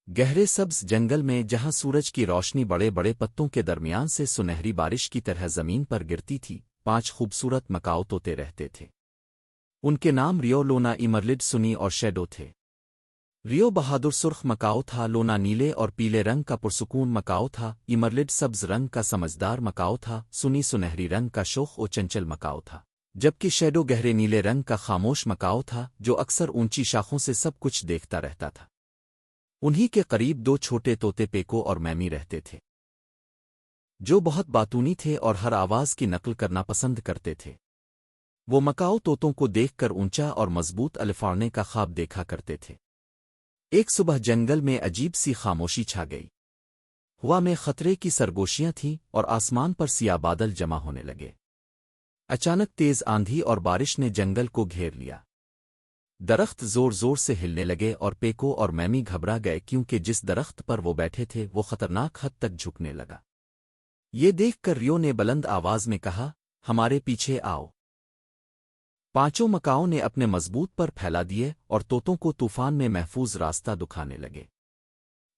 گہرے سبز جنگل میں جہاں سورج کی روشنی بڑے بڑے پتوں کے درمیان سے سنہری بارش کی طرح زمین پر گرتی تھی، 5 خوبصورت مکاؤ طوطے رہتے تھے۔ ان کے نام ریو، لونا، ایمرلڈ، سنی اور شیڈو تھے۔ ریو بہادر سرخ مکاؤ تھا، لونا نیلے اور پیلے رنگ کا پرسکون مکاؤ تھا، ایمرلڈ سبز رنگ کا سمجھدار مکاؤ تھا، سنی سنہری رنگ کا شوخ و چنچل مکاؤ تھا، جبکہ شیڈو گہرے نیلے رنگ کا خاموش مکاؤ تھا جو اکثر اونچی شاخوں سے سب کچھ دیکھتا رہتا تھا۔ انہی کے قریب 2 چھوٹے طوطے پیکو اور میمی رہتے تھے، جو بہت باتونی تھے اور ہر آواز کی نقل کرنا پسند کرتے تھے۔ وہ مکاؤ طوطوں کو دیکھ کر اونچا اور مضبوط الفاڑنے کا خواب دیکھا کرتے تھے۔ ایک صبح جنگل میں عجیب سی خاموشی چھا گئی۔ ہوا میں خطرے کی سرگوشیاں تھیں اور آسمان پر سیاہ بادل جمع ہونے لگے۔ اچانک تیز آندھی اور بارش نے جنگل کو گھیر لیا۔ درخت زور زور سے ہلنے لگے اور پیکو اور میمی گھبرا گئے کیونکہ جس درخت پر وہ بیٹھے تھے وہ خطرناک حد تک جھکنے لگا۔ یہ دیکھ کر ریو نے بلند آواز میں کہا، ہمارے پیچھے آؤ۔ 5 مکاؤں نے اپنے مضبوط پر پھیلا دیے اور طوطوں کو طوفان میں محفوظ راستہ دکھانے لگے۔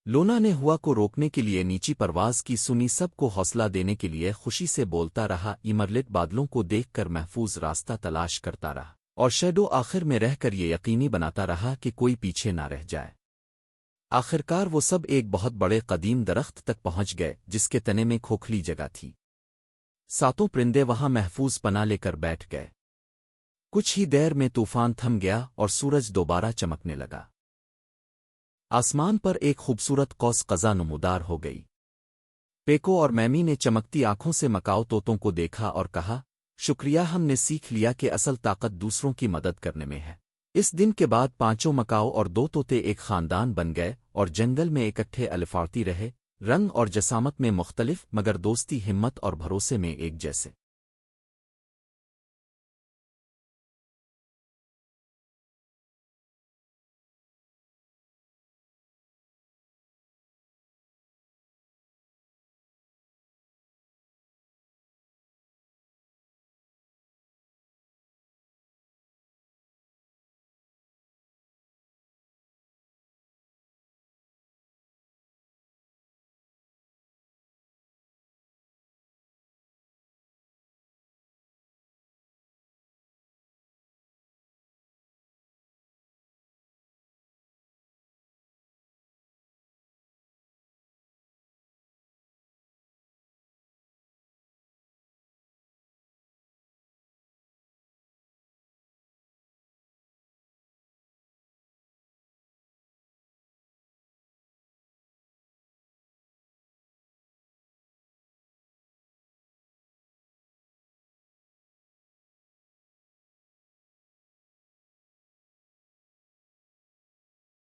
لونا نے ہوا کو روکنے کے لیے نیچی پرواز کی، سنی سب کو حوصلہ دینے کے لیے خوشی سے بولتا رہا، ایمرلڈ بادلوں کو دیکھ کر محفوظ راستہ تلاش کرتا رہا، اور شیڈو آخر میں رہ کر یہ یقینی بناتا رہا کہ کوئی پیچھے نہ رہ جائے۔ آخرکار وہ سب ایک بہت بڑے قدیم درخت تک پہنچ گئے جس کے تنے میں کھوکھلی جگہ تھی۔ 7 پرندے وہاں محفوظ پناہ لے کر بیٹھ گئے۔ کچھ ہی دیر میں طوفان تھم گیا اور سورج دوبارہ چمکنے لگا۔ آسمان پر ایک خوبصورت قوس قزح نمودار ہو گئی۔ پیکو اور میمی نے چمکتی آنکھوں سے مکاؤ طوطوں کو دیکھا اور کہا، شکریہ، ہم نے سیکھ لیا کہ اصل طاقت دوسروں کی مدد کرنے میں ہے۔ اس دن کے بعد 5 مکاؤ اور 2 طوطے ایک خاندان بن گئے اور جنگل میں اکٹھے الفاڑتی رہے، رنگ اور جسامت میں مختلف مگر دوستی، ہمت اور بھروسے میں ایک جیسے۔